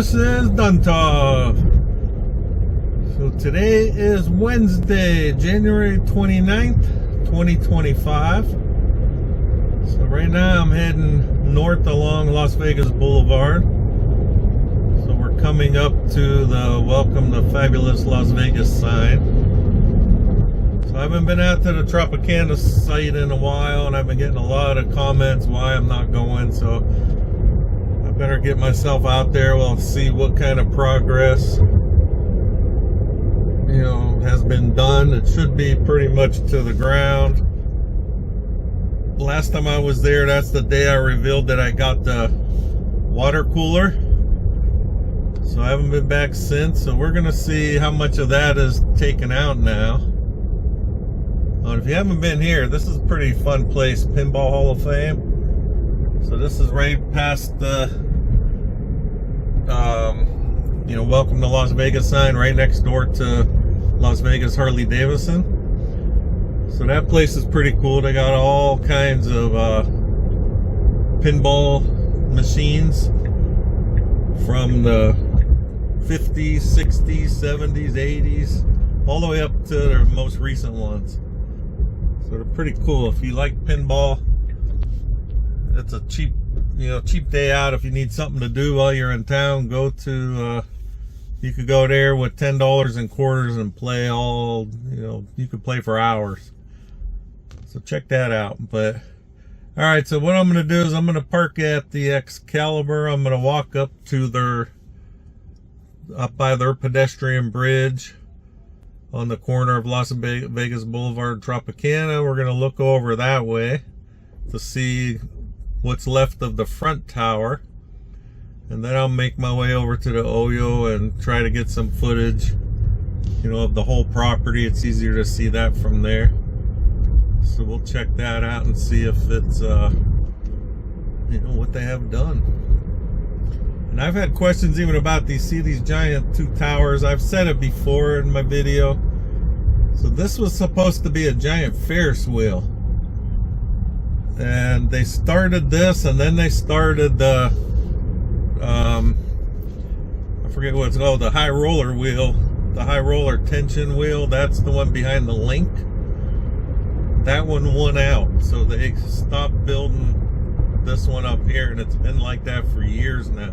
this is Duntov. So today is Wednesday, January 29th, 2025. So right now I'm heading north along Las Vegas Boulevard. So we're coming up to the Welcome to Fabulous Las Vegas sign. So I haven't been out to the Tropicana site in a while, and I've been getting a lot of comments why I'm not going. So I better get myself out there. We'll see what kind of progress, has been done. It should be pretty much to the ground. Last time I was there, that's the day I revealed that I got the water cooler. So I haven't been back since. So we're gonna see how much of that is taken out now. If you haven't been here, this is a pretty fun place, Pinball Hall of Fame. So this is right past the Welcome to Las Vegas sign, right next door to Las Vegas Harley Davidson. So that place is pretty cool. They got all kinds of pinball machines from the 50s, 60s, 70s, 80s, all the way up to their most recent ones. So they're pretty cool. If you like pinball, it's a cheap day out. If you need something to do while you're in town, go to you could go there with $10 in quarters and play all, you could play for hours. So check that out. But all right, so what I'm going to do is I'm going to park at the Excalibur. I'm going to walk up by their pedestrian bridge on the corner of Las Vegas Boulevard, Tropicana. We're going to look over that way to see what's left of the front tower, and then I'll make my way over to the OYO and try to get some footage, of the whole property. It's easier to see that from there. So we'll check that out and see if it's what they have done. And I've had questions even about these giant two towers. I've said it before in my video. So this was supposed to be a giant Ferris wheel. And they started this, and then they started the I forget what it's called, the high roller wheel, the high roller tension wheel. That's the one behind the link. That one won out, so they stopped building this one up here, and it's been like that for years now.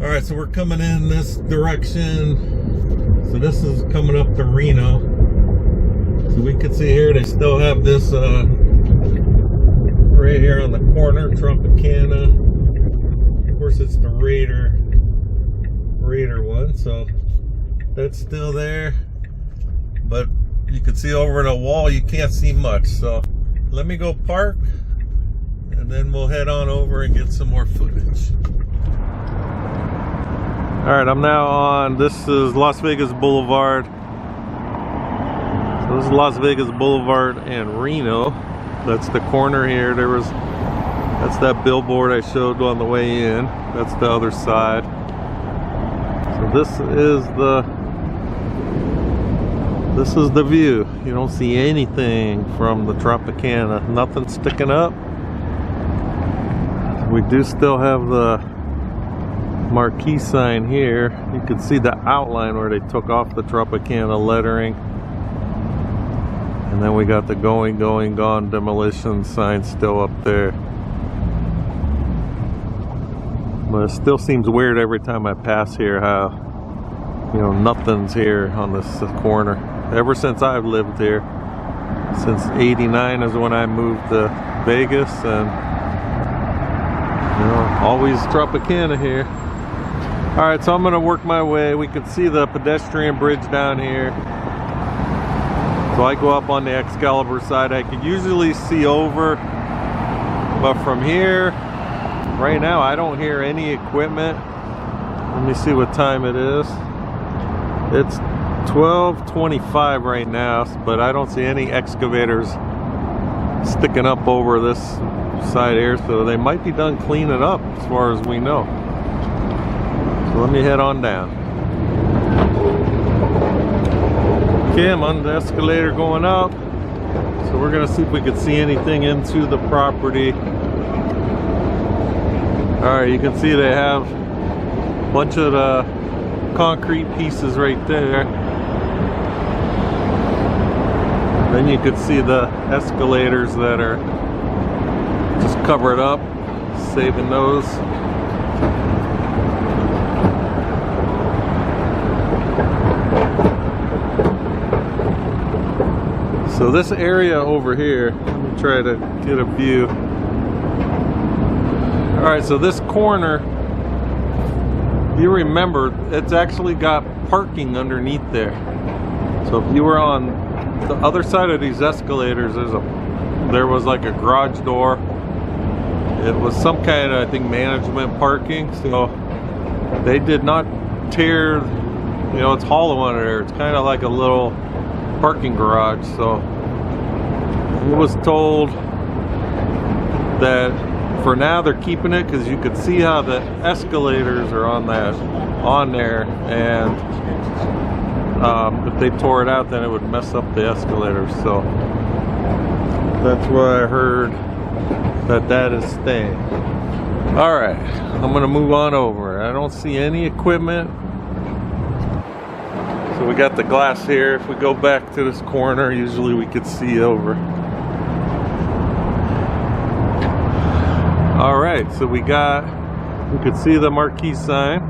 All right, so we're coming in this direction. So this is coming up to Reno. So we can see here they still have this right here on the corner, Tropicana. Of course, it's the Raider one, so that's still there. But you can see over the wall, you can't see much. So let me go park, and then we'll head on over and get some more footage. All right, I'm now on, this is Las Vegas Boulevard. So this is Las Vegas Boulevard and Reno. That's the corner here. That's that billboard I showed on the way in. That's the other side. So this is the view. You don't see anything from the Tropicana. Nothing sticking up. We do still have the marquee sign here. You can see the outline where they took off the Tropicana lettering. And then we got the going, gone Demolition sign still up there. But it still seems weird every time I pass here how, nothing's here on this corner. Ever since I've lived here. Since '89 is when I moved to Vegas, and, always Tropicana here. All right, so I'm gonna work my way. We can see the pedestrian bridge down here. So I go up on the Excalibur side. I can usually see over, but from here, right now, I don't hear any equipment. Let me see what time it is. It's 12:25 right now, but I don't see any excavators sticking up over this side here, so they might be done cleaning up as far as we know. So let me head on down. Okay, I'm on the escalator going up. So we're gonna see if we can see anything into the property. All right, you can see they have Bunch of the concrete pieces right there. Then you could see the escalators that are just covered up, saving those. So this area over here, let me try to get a view. Alright, so this corner, you remember, it's actually got parking underneath there. So if you were on the other side of these escalators, there was like a garage door. It was some kind of, I think, management parking. So they did not tear, you know, it's hollow under there. It's kind of like a little parking garage. So I was told that for now they're keeping it because you could see how the escalators are on there, and if they tore it out, then it would mess up the escalators. So that's why I heard that is staying. All right, I'm gonna move on over. I don't see any equipment. So we got the glass here. If we go back to this corner, usually we could see over. All right, so we could see the marquee sign.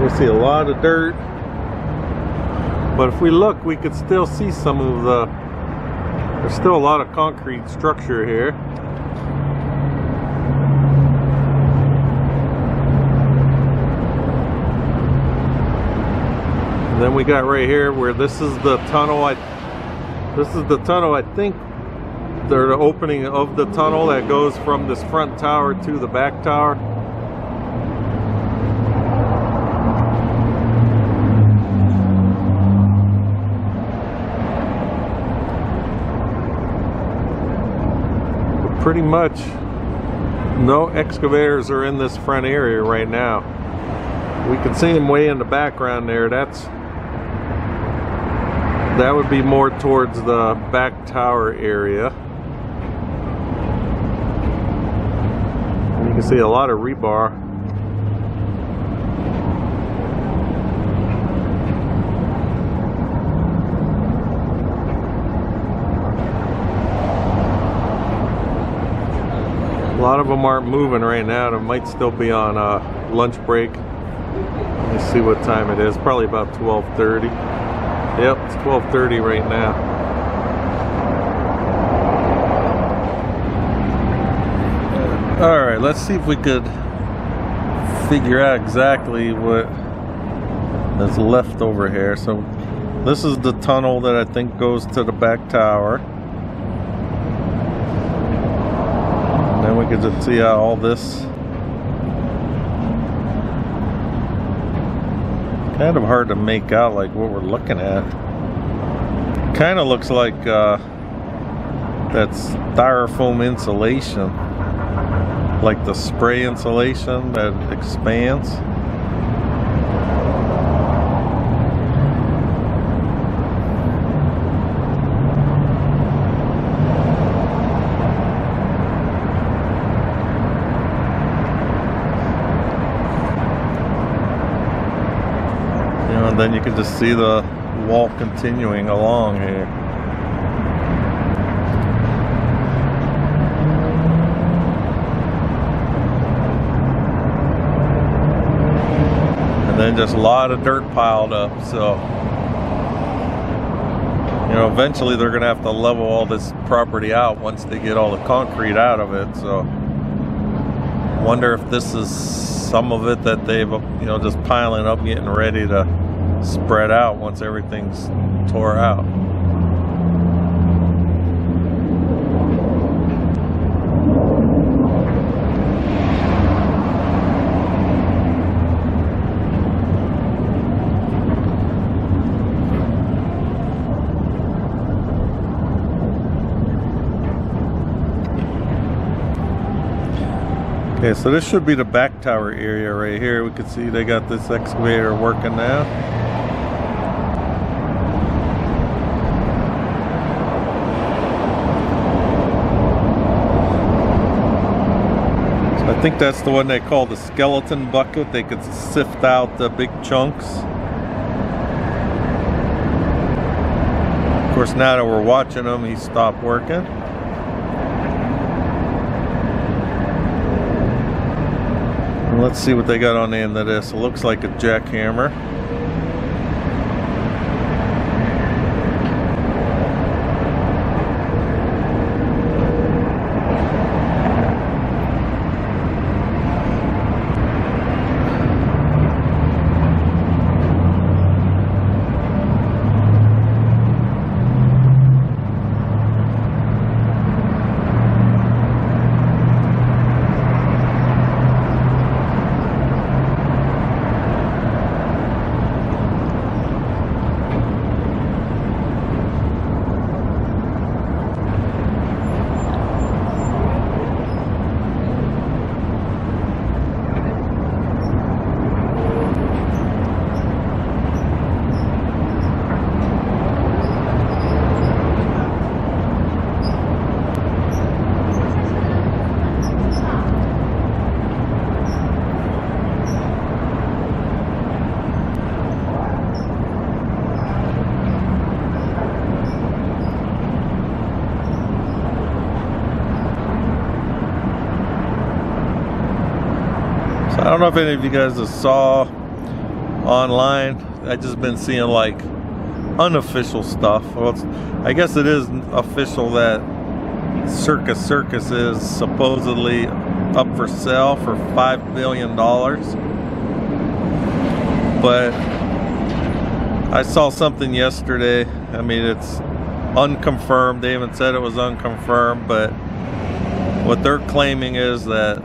We see a lot of dirt, but if we look, we could still see some of there's still a lot of concrete structure here. And then we got right here where this is the tunnel. I think they're the opening of the tunnel that goes from this front tower to the back tower. Pretty much no excavators are in this front area right now. We can see them way in the background there. That would be more towards the back tower area. And you can see a lot of rebar. A lot of them aren't moving right now. They might still be on lunch break. Let me see what time it is. Probably about 12:30. Yep, it's 12:30 right now. All right, let's see if we could figure out exactly what is left over here. So this is the tunnel that I think goes to the back tower. Then we can just see how all this, kind of hard to make out like what we're looking at. Kind of looks like that's styrofoam insulation, like the spray insulation that expands. And then you can just see the wall continuing along here. And then just a lot of dirt piled up. So, you know, eventually they're going to have to level all this property out once they get all the concrete out of it. So, wonder if this is some of it that they've, you know, just piling up, getting ready to spread out once everything's tore out. Okay, so this should be the back tower area right here. We can see they got this excavator working now. I think that's the one they call the skeleton bucket. They could sift out the big chunks. Of course, now that we're watching him, he stopped working. And let's see what they got on the end of this. It looks like a jackhammer. I don't know if any of you guys saw online. I just been seeing like unofficial stuff. Well, I guess it is official that Circus Circus is supposedly up for sale for $5 billion. But I saw something yesterday. I mean, it's unconfirmed. They even said it was unconfirmed, but what they're claiming is that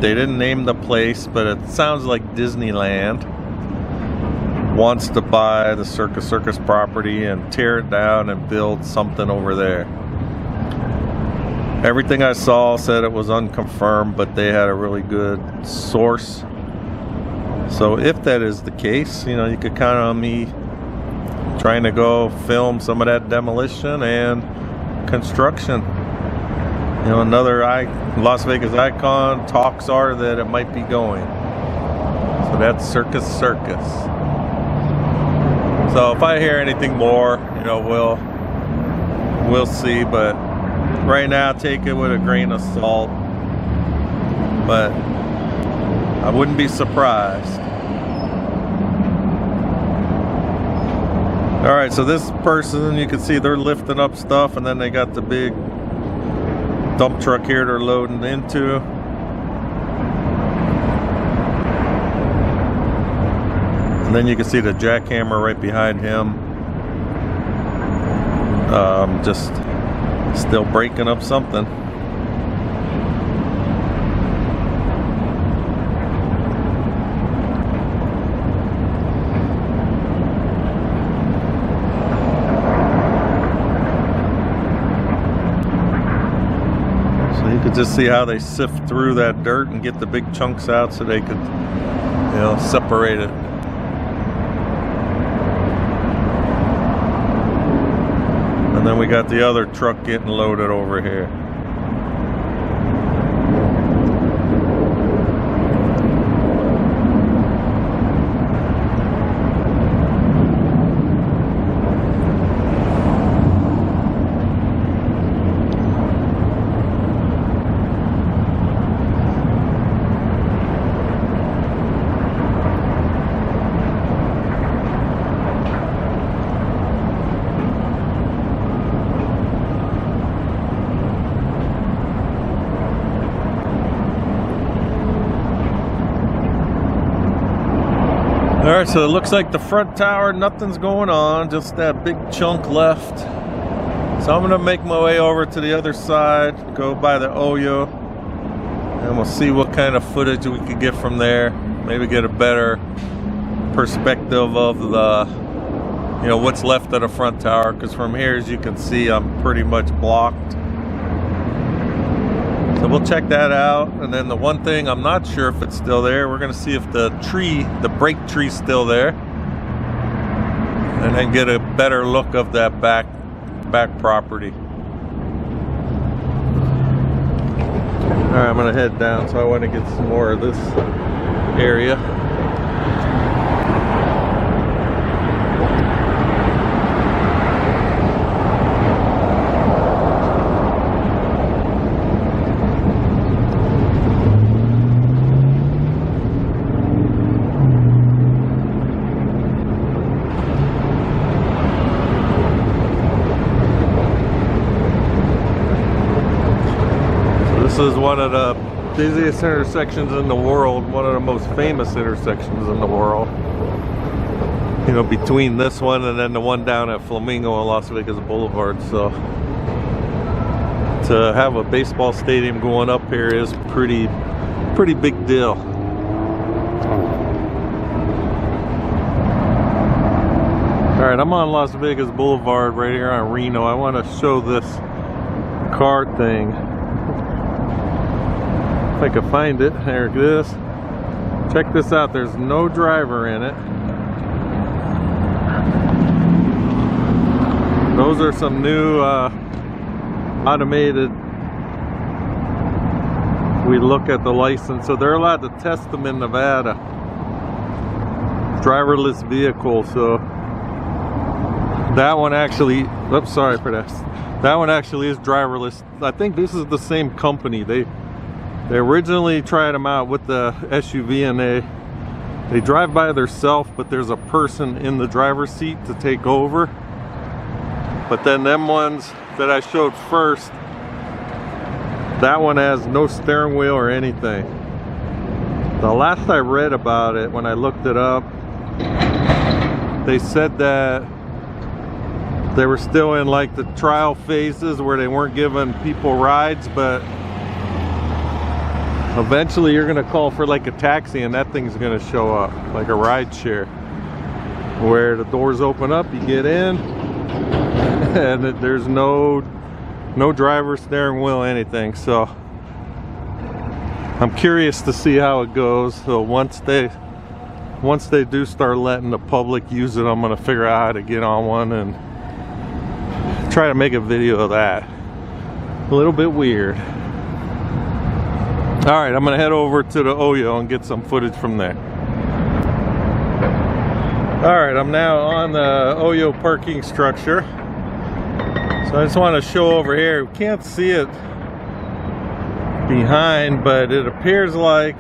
they didn't name the place, but it sounds like Disneyland wants to buy the Circus Circus property and tear it down and build something over there. Everything I saw said it was unconfirmed, but they had a really good source. So if that is the case, you know, you could count on me trying to go film some of that demolition and construction. You know, another Las Vegas icon. Talks are that it might be going. So that's Circus Circus. So if I hear anything more, you know, we'll see. But right now, take it with a grain of salt. But I wouldn't be surprised. All right, so this person, you can see they're lifting up stuff, and then they got the big dump truck here they're loading into. And then you can see the jackhammer right behind him, just still breaking up something. You could just see how they sift through that dirt and get the big chunks out so they could, you know, separate it. And then we got the other truck getting loaded over here. Alright, so it looks like the front tower, nothing's going on, just that big chunk left. So I'm going to make my way over to the other side, go by the OYO, and we'll see what kind of footage we can get from there. Maybe get a better perspective of the, you know, what's left of the front tower, because from here, as you can see, I'm pretty much blocked. So we'll check that out. And then the one thing I'm not sure if it's still there, we're going to see if the tree, the brake tree's still there, and then get a better look of that back property. Alright, I'm gonna head down, so I want to get some more of this area. This is one of the busiest intersections in the world, one of the most famous intersections in the world. You know, between this one and then the one down at Flamingo and Las Vegas Boulevard. So to have a baseball stadium going up here is pretty big deal. Alright, I'm on Las Vegas Boulevard right here on Reno. I want to show this car thing. If I can find it. There it is. Check this out. There's no driver in it. Those are some new automated. We look at the license, so they're allowed to test them in Nevada. Driverless vehicle. So that one actually. Oops, sorry for that. That one actually is driverless. I think this is the same company. They originally tried them out with the SUV, and they drive by themselves, but there's a person in the driver's seat to take over. But then them ones that I showed first, that one has no steering wheel or anything. The last I read about it, when I looked it up, they said that they were still in like the trial phases where they weren't giving people rides, but eventually you're gonna call for like a taxi and that thing's gonna show up like a ride share, where the doors open up, you get in, and there's no driver, steering wheel, anything. So I'm curious to see how it goes. So once they do start letting the public use it, I'm gonna figure out how to get on one and try to make a video of that. A little bit weird. Alright, I'm gonna head over to the OYO and get some footage from there. Alright, I'm now on the OYO parking structure. So I just want to show over here. We can't see it behind, but it appears like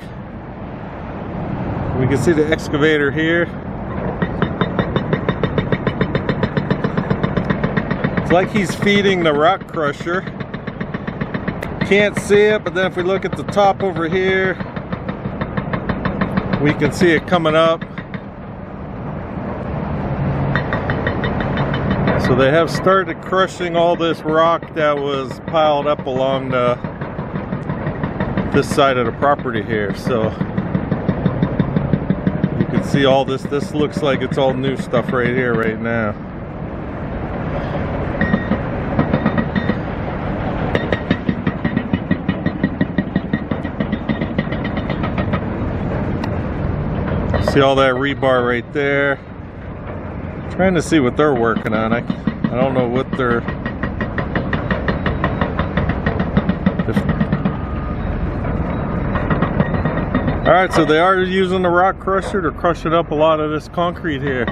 we can see the excavator here. It's like he's feeding the rock crusher. Can't see it, but then if we look at the top over here, we can see it coming up. So they have started crushing all this rock that was piled up along this side of the property here. So you can see all this. This looks like it's all new stuff right here, right now. See all that rebar right there. Trying to see what they're working on. I don't know what they're. All right, so they are using the rock crusher to crush it up a lot of this concrete here.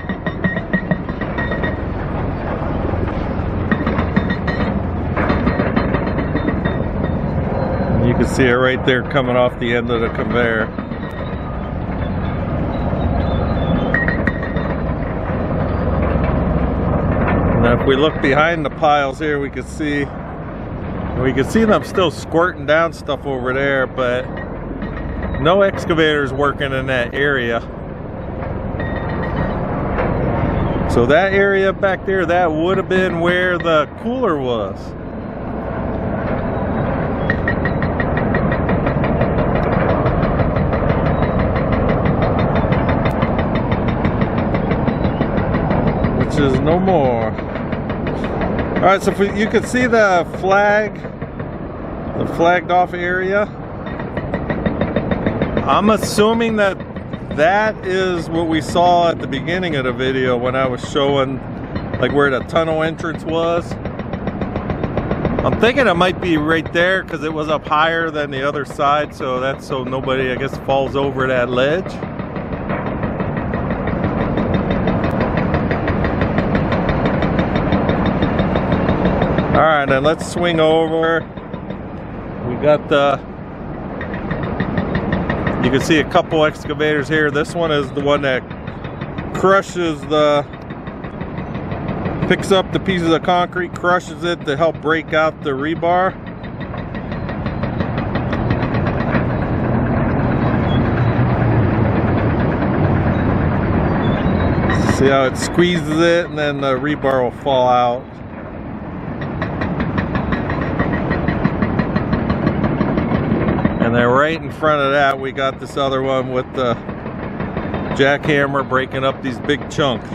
You can see it right there coming off the end of the conveyor. Now if we look behind the piles here, we can see them still squirting down stuff over there, but no excavators working in that area. So that area back there, that would have been where the cooler was. Which is no more. All right, so you can see the flagged off area. I'm assuming that is what we saw at the beginning of the video when I was showing like where the tunnel entrance was. I'm thinking it might be right there because it was up higher than the other side, so that's so nobody, I guess, falls over that ledge. All right, then let's swing over. We got the, you can see a couple excavators here. This one is the one that crushes the, picks up the pieces of concrete, crushes it to help break out the rebar. See how it squeezes it and then the rebar will fall out. And then right in front of that, we got this other one with the jackhammer breaking up these big chunks.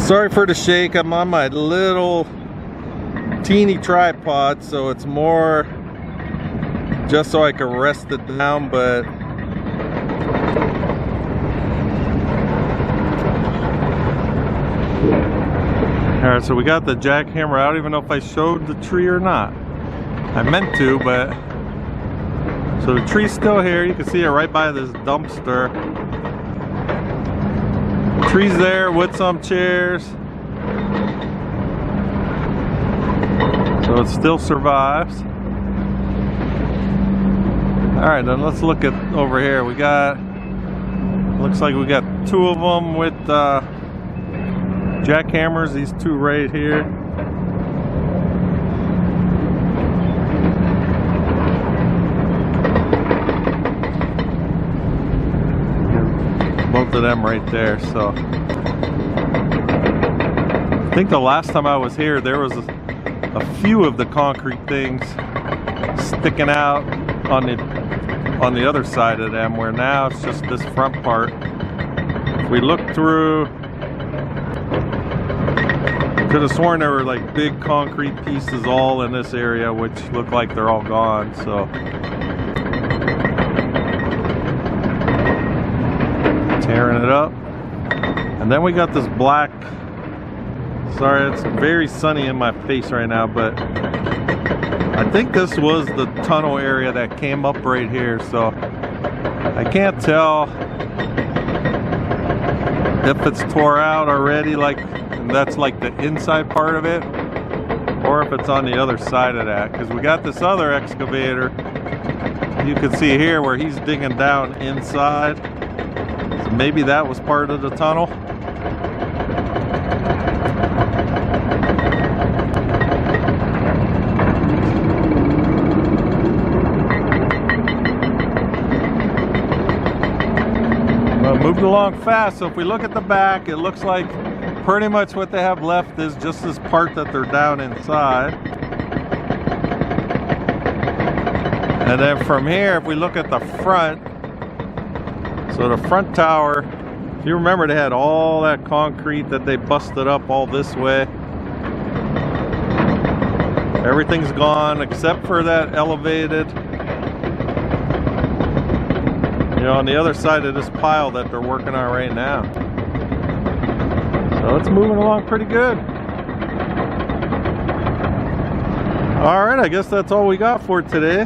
Sorry for the shake. I'm on my little teeny tripod, so it's more just so I can rest it down, but alright, so we got the jackhammer. I don't even know if I showed the tree or not. I meant to, but so the tree's still here. You can see it right by this dumpster. The tree's there with some chairs, so it still survives. Alright, then let's look at over here. We got, looks like we got two of them with jackhammers, these two right here. Both of them right there. So I think the last time I was here there was a few of the concrete things sticking out on the other side of them, where now it's just this front part. If we look through, could have sworn there were like big concrete pieces all in this area, which look like they're all gone. So tearing it up. And then we got this black, sorry, it's very sunny in my face right now, but I think this was the tunnel area that came up right here. So I can't tell if it's tore out already, like, and that's like the inside part of it, or if it's on the other side of that, because we got this other excavator you can see here where he's digging down inside, so maybe that was part of the tunnel. Well, moved along fast, so if we look at the back, it looks like pretty much what they have left is just this part that they're down inside. And then from here, if we look at the front, so the front tower, if you remember, they had all that concrete that they busted up all this way. Everything's gone except for that elevated, you know, on the other side of this pile that they're working on right now. So it's moving along pretty good. Alright, I guess that's all we got for today.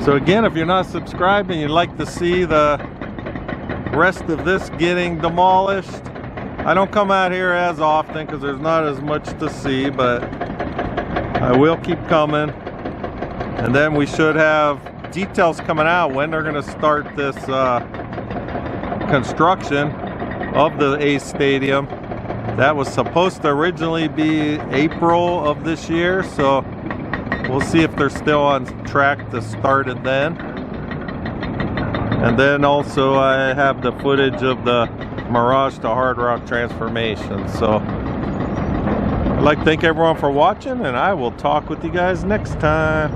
So again, if you're not subscribed and you'd like to see the rest of this getting demolished, I don't come out here as often because there's not as much to see, but I will keep coming. And then we should have details coming out when they're going to start this construction of the A's Stadium. That was supposed to originally be April of this year, so we'll see if they're still on track to start it then. And then also I have the footage of the Mirage to Hard Rock transformation. So I'd like to thank everyone for watching, and I will talk with you guys next time.